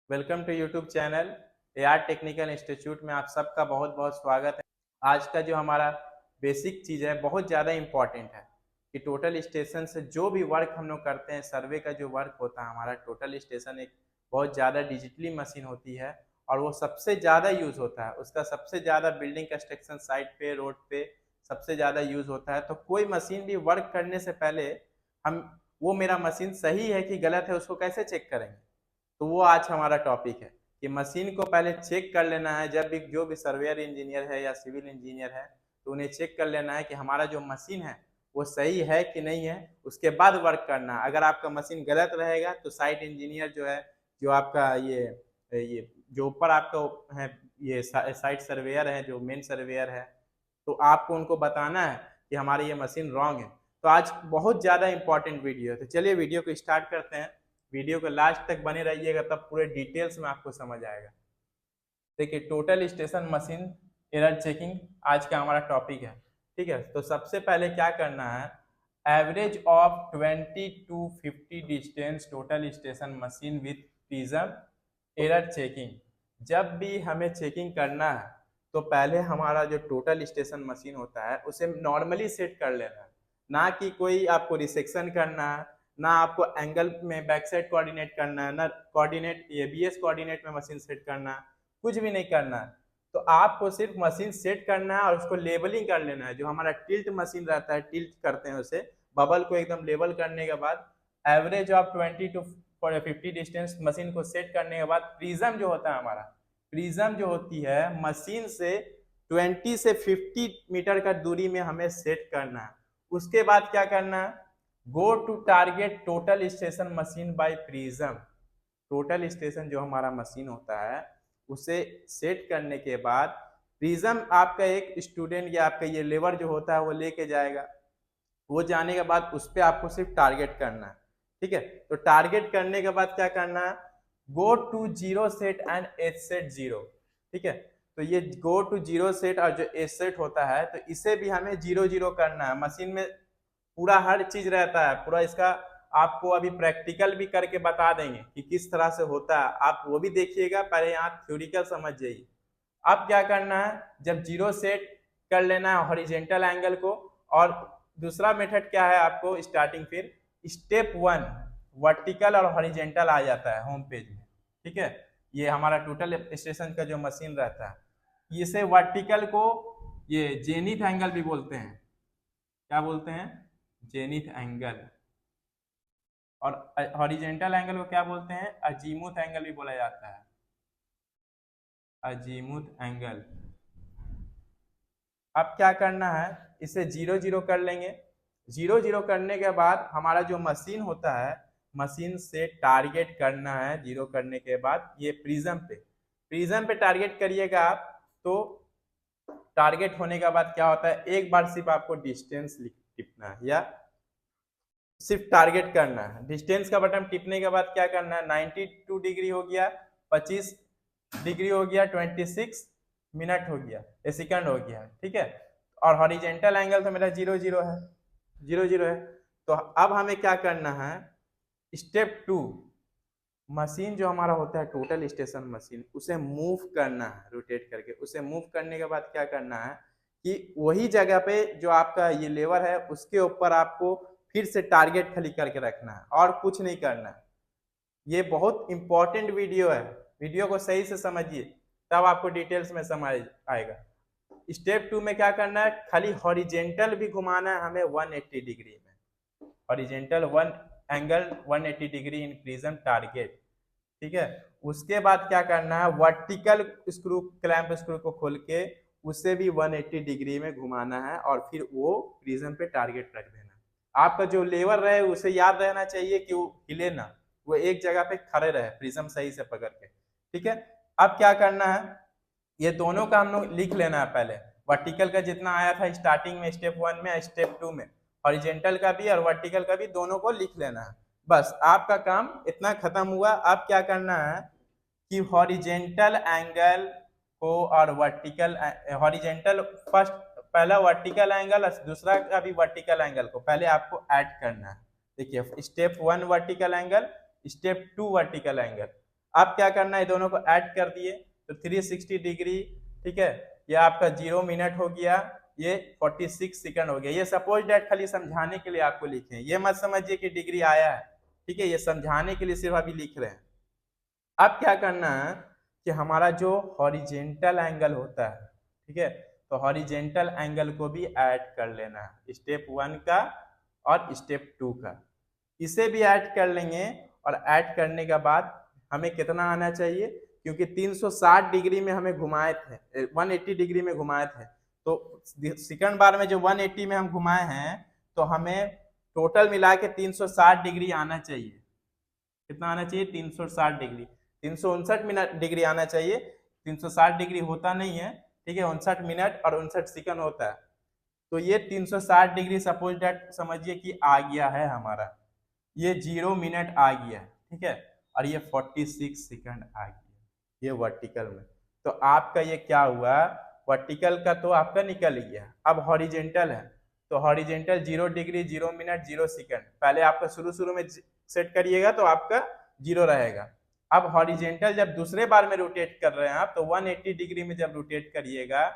Welcome to YouTube channel AR technical institute में आप सबका बहुत बहुत स्वागत है। आज का जो हमारा बेसिक चीज़ है बहुत ज़्यादा इम्पॉर्टेंट है कि टोटल स्टेशन से जो भी वर्क हम लोग करते हैं, सर्वे का जो वर्क होता है हमारा, टोटल स्टेशन एक बहुत ज़्यादा डिजिटली मशीन होती है और वो सबसे ज़्यादा यूज़ होता है। उसका सबसे ज़्यादा बिल्डिंग कंस्ट्रक्शन साइट पे, रोड पे सबसे ज़्यादा यूज़ होता है। तो कोई मशीन भी वर्क करने से पहले हम वो मेरा मशीन सही है कि गलत है उसको कैसे चेक करेंगे, तो वो आज हमारा टॉपिक है कि मशीन को पहले चेक कर लेना है। जब भी जो भी सर्वेयर इंजीनियर है या सिविल इंजीनियर है तो उन्हें चेक कर लेना है कि हमारा जो मशीन है वो सही है कि नहीं है, उसके बाद वर्क करना है। अगर आपका मशीन गलत रहेगा तो साइट इंजीनियर जो है, जो आपका ये जो ऊपर आपका है, ये साइट सर्वेयर है, जो मेन सर्वेयर है, तो आपको उनको बताना है कि हमारी ये मशीन रॉन्ग है। तो आज बहुत ज़्यादा इंपॉर्टेंट वीडियो है, तो चलिए वीडियो को स्टार्ट करते हैं। वीडियो को लास्ट तक बने रहिएगा, तब पूरे डिटेल्स में आपको समझ आएगा। देखिए, total station machine error checking आज का हमारा टॉपिक है। ठीक है, तो सबसे पहले क्या करना है, average of 20 to 50 distance total station machine with prism error checking. जब भी हमें चेकिंग करना है तो पहले हमारा जो टोटल स्टेशन मशीन होता है उसे नॉर्मली सेट कर लेना है, ना कि कोई आपको रिसेक्शन करना है, ना आपको एंगल में बैक साइड कोऑर्डिनेट करना है, ना कोऑर्डिनेट ये बीएस कोऑर्डिनेट में मशीन सेट करना है, कुछ भी नहीं करना है। तो आपको सिर्फ मशीन सेट करना है और उसको लेबलिंग कर लेना है। जो हमारा टिल्ट मशीन रहता है, टिल्ट करते हैं उसे, बबल को एकदम लेबल करने के बाद average of 20 to 50 distance machine को सेट करने के बाद प्रिज्म जो होता है हमारा, प्रिज्म जो होती है मशीन से 20 से 50 मीटर का दूरी में हमें सेट करना है। उसके बाद क्या करना है, go to target total station machine by prism. Total station जो हमारा मशीन होता है उसे सेट करने के बाद प्रिज्म आपका एक स्टूडेंट या आपका ये लेबर जो होता है वो लेके जाएगा। वो जाने के बाद उस पर आपको सिर्फ टारगेट करना है। ठीक है, तो टारगेट करने के बाद क्या करना है, go to zero set and H set zero. ठीक है, तो ये गो टू जीरो सेट और जो एज सेट होता है तो इसे भी हमें जीरो जीरो करना है। मशीन में पूरा हर चीज रहता है, पूरा इसका आपको अभी प्रैक्टिकल भी करके बता देंगे कि किस तरह से होता है, आप वो भी देखिएगा। पहले यहाँ थ्योरिकल समझ जाइए। अब क्या करना है, जब जीरो सेट कर लेना है हॉरिजेंटल एंगल को, और दूसरा मेथड क्या है आपको स्टार्टिंग, फिर स्टेप 1 वर्टिकल और हॉरिजेंटल आ जाता है होम पेज में। ठीक है, ये हमारा टोटल स्टेशन का जो मशीन रहता है, इसे वर्टिकल को ये जेनिथ एंगल भी बोलते हैं। क्या बोलते हैं, जेनिथ एंगल। और हॉरिजेंटल एंगल को क्या बोलते हैं, अजीमुथ एंगल भी बोला जाता है, अजीमुथ एंगल। अब क्या करना है, इसे जीरो जीरो कर लेंगे। जीरो जीरो करने के बाद हमारा जो मशीन होता है, मशीन से टारगेट करना है। जीरो करने के बाद ये प्रिज्म पे टारगेट करिएगा आप। तो टारगेट होने के बाद क्या होता है, एक बार सिर्फ आपको डिस्टेंस टिपना है या सिर्फ टारगेट करना है। डिस्टेंस का बटन टिपने के बाद क्या करना है, 92 डिग्री हो गया, 25 डिग्री हो गया, 26 मिनट हो गया, सेकंड हो गया। ठीक है, और हॉरिजेंटल एंगल तो मेरा जीरो जीरो है, जीरो जीरो है। तो अब हमें क्या करना है, स्टेप 2 मशीन जो हमारा होता है टोटल स्टेशन मशीन, उसे मूव करना है रोटेट करके। उसे मूव करने के बाद क्या करना है कि वही जगह पे जो आपका ये लेवर है उसके ऊपर आपको फिर से टारगेट खाली करके रखना है और कुछ नहीं करना है। ये बहुत इंपॉर्टेंट वीडियो है, वीडियो को सही से समझिए तब आपको डिटेल्स में समझ आएगा। स्टेप 2 में क्या करना है, खाली हॉरिजेंटल भी घुमाना है हमें 180 डिग्री में, horizontal one angle 180 degree in prism target. ठीक है, उसके बाद क्या करना है, वर्टिकल स्क्रू क्लैंप स्क्रू को खोल के उसे भी 180 डिग्री में घुमाना है और फिर वो प्रिज्म पे टारगेट रख देना। आपका जो लेवर रहे उसे याद रहना चाहिए कि वो हिले ना, वो एक जगह पे खड़े रहे प्रिज्म सही से पकड़ के। ठीक है, अब क्या करना है, ये दोनों का हम लोग लिख लेना है पहले। वर्टिकल का जितना आया था स्टार्टिंग में स्टेप 1 में, स्टेप 2 में, हॉरिजेंटल का भी और वर्टिकल का भी दोनों को लिख लेना है। बस आपका काम इतना खत्म हुआ। अब क्या करना है कि हॉरिजेंटल एंगल को और वर्टिकल, हॉरिजेंटल फर्स्ट, पहला वर्टिकल एंगल और दूसरा का भी वर्टिकल एंगल को पहले आपको ऐड करना है। देखिए, step 1 vertical angle, step 2 vertical angle. आप क्या करना है, दोनों को ऐड कर दिए तो 360 डिग्री, ठीक है, ये आपका 0 मिनट हो गया, ये 46 सेकंड हो गया। ये सपोज डेट खाली समझाने के लिए आपको लिखे हैं, ये मत समझिए कि डिग्री आया है, ठीक है, ये समझाने के लिए सिर्फ अभी लिख रहे हैं। अब क्या करना है कि हमारा जो हॉरिजेंटल एंगल होता है, ठीक है, तो हॉरिजेंटल एंगल को भी ऐड कर लेना है, स्टेप 1 का और स्टेप 2 का, इसे भी ऐड कर लेंगे। और ऐड करने के बाद हमें कितना आना चाहिए, क्योंकि 360 डिग्री में हमें घुमाए थे, 180 डिग्री में घुमाए थे, तो सेकंड बार में जो 180 में हम घुमाए हैं तो हमें टोटल मिला के 360 डिग्री आना चाहिए। कितना आना चाहिए, 360 डिग्री, 359 मिनट डिग्री आना चाहिए, 360 डिग्री होता नहीं है, ठीक है, 59 मिनट और 59 सेकंड होता है। तो ये 360 डिग्री सपोज डेट समझिए कि आ गया है हमारा, ये 0 मिनट आ गया, ठीक है, और ये 46 सेकंड आ गया, ये वर्टिकल में। तो आपका ये क्या हुआ, वर्टिकल का तो आपका निकल गया। अब हॉरिजेंटल है, तो हॉरिजेंटल 0 डिग्री 0 मिनट 0 सेकंड, पहले आपका शुरू में सेट करिएगा तो आपका 0 रहेगा। अब हॉरिजेंटल जब दूसरे बार में रोटेट कर रहे हैं आप, तो 180 डिग्री में जब रोटेट करिएगा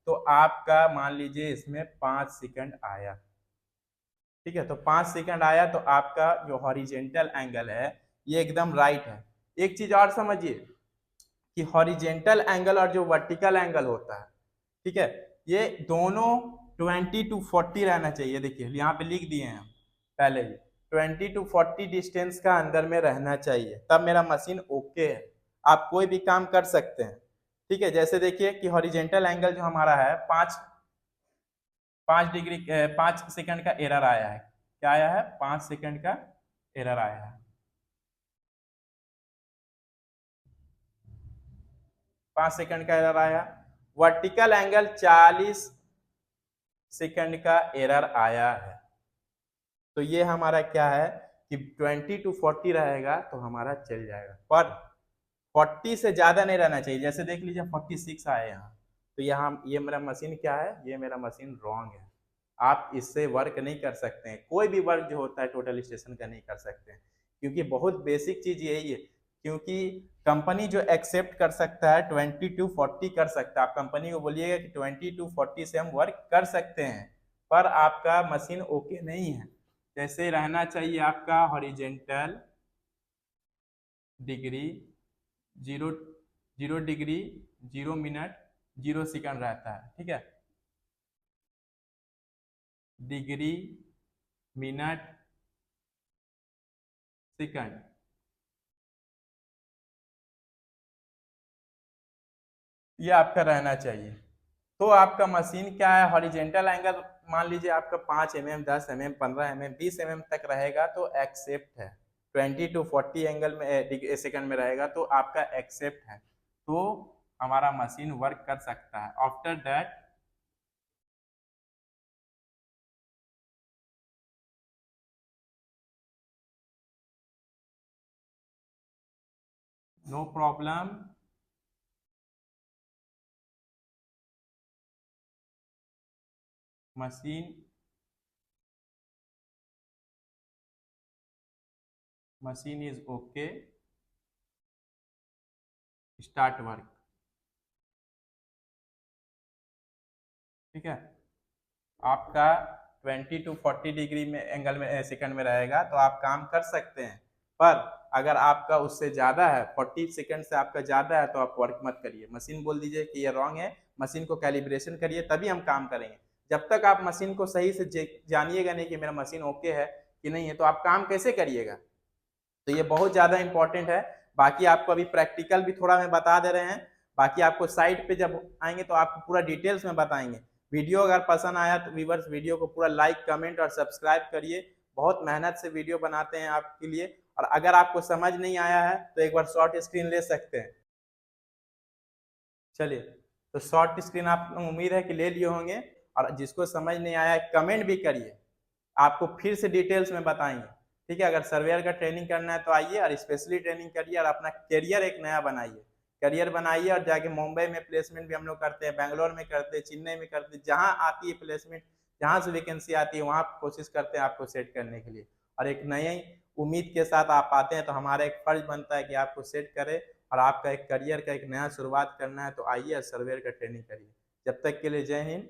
तो आपका मान लीजिए इसमें 5 सेकंड आया, ठीक है, तो 5 सेकंड आया, तो आपका जो हॉरिजेंटल एंगल है ये एकदम राइट है। एक चीज और समझिए कि हॉरिजेंटल एंगल और जो वर्टिकल एंगल होता है, ठीक है, ये दोनों 20 to 40 रहना चाहिए। देखिए यहाँ पे लिख दिए हैं हम पहले ही, 20 to 40 डिस्टेंस का अंदर में रहना चाहिए, तब मेरा मशीन ओके है, आप कोई भी काम कर सकते हैं, ठीक है। जैसे देखिए कि हॉरिजेंटल एंगल जो हमारा है 5 डिग्री 5 सेकंड का एरर आया है, क्या आया है, 5 सेकंड का एरर आया है, 5 सेकंड का एरर आया। वर्टिकल एंगल 40 सेकंड का एरर आया है, तो ये हमारा क्या है कि 20 to 40 रहेगा तो हमारा चल जाएगा, पर 40 से ज्यादा नहीं रहना चाहिए। जैसे देख लीजिए 46 आए यहाँ, तो यहाँ ये मेरा मशीन क्या है, ये मेरा मशीन रॉन्ग है, आप इससे वर्क नहीं कर सकते हैं, कोई भी वर्क जो होता है टोटल स्टेशन का नहीं कर सकते हैं, क्योंकि बहुत बेसिक चीज यही है। क्योंकि कंपनी जो एक्सेप्ट कर सकता है 20 to 40 कर सकता है, आप कंपनी को बोलिएगा कि 20 to 40 से हम वर्क कर सकते हैं, पर आपका मशीन ओके नहीं है। जैसे रहना चाहिए आपका horizontal degree 0 degree 0 minute 0 second रहता है, ठीक है, डिग्री मिनट सेकंड, ये आपका रहना चाहिए। तो आपका मशीन क्या है, हॉरिजेंटल एंगल मान लीजिए आपका 5 mm 10 mm 15 mm 20 mm तक रहेगा तो एक्सेप्ट है, 20 to 40 एंगल में सेकंड में रहेगा तो आपका एक्सेप्ट है, तो हमारा मशीन वर्क कर सकता है। After that no problem, machine is okay, start work, ठीक है। आपका 20 to 40 डिग्री में एंगल में सेकंड में रहेगा तो आप काम कर सकते हैं, पर अगर आपका उससे ज्यादा है, 40 सेकंड से आपका ज्यादा है, तो आप वर्क मत करिए, मशीन बोल दीजिए कि ये रॉन्ग है, मशीन को कैलिब्रेशन करिए, तभी हम काम करेंगे। जब तक आप मशीन को सही से जानिएगा नहीं कि मेरा मशीन ओके है कि नहीं है, तो आप काम कैसे करिएगा। तो ये बहुत ज्यादा इंपॉर्टेंट है। बाकी आपको अभी प्रैक्टिकल भी थोड़ा मैं बता दे रहे हैं, बाकी आपको साइट पे जब आएंगे तो आपको पूरा डिटेल्स में बताएंगे। वीडियो अगर पसंद आया तो व्यूअर्स वीडियो को पूरा लाइक कमेंट और सब्सक्राइब करिए, बहुत मेहनत से वीडियो बनाते हैं आपके लिए। और अगर आपको समझ नहीं आया है तो एक बार शॉर्ट स्क्रीन ले सकते हैं। चलिए, तो शॉर्ट स्क्रीन आप उम्मीद है कि ले लिए होंगे, और जिसको समझ नहीं आया कमेंट भी करिए, आपको फिर से डिटेल्स में बताएंगे, ठीक है। अगर सर्वेयर का ट्रेनिंग करना है तो आइए और स्पेशली ट्रेनिंग करिए और अपना करियर एक नया बनाइए, करियर बनाइए। और जाके मुंबई में प्लेसमेंट भी हम लोग करते हैं, बेंगलोर में करते हैं, चेन्नई में करते हैं, जहाँ आती है प्लेसमेंट, जहाँ से वैकेंसी आती है वहाँ कोशिश करते हैं आपको सेट करने के लिए। और एक नई उम्मीद के साथ आप आते हैं तो हमारा एक फर्ज बनता है कि आपको सेट करें और आपका एक करियर का एक नया शुरुआत करना है तो आइए सर्वेयर का ट्रेनिंग करिए। जब तक के लिए जय हिंद।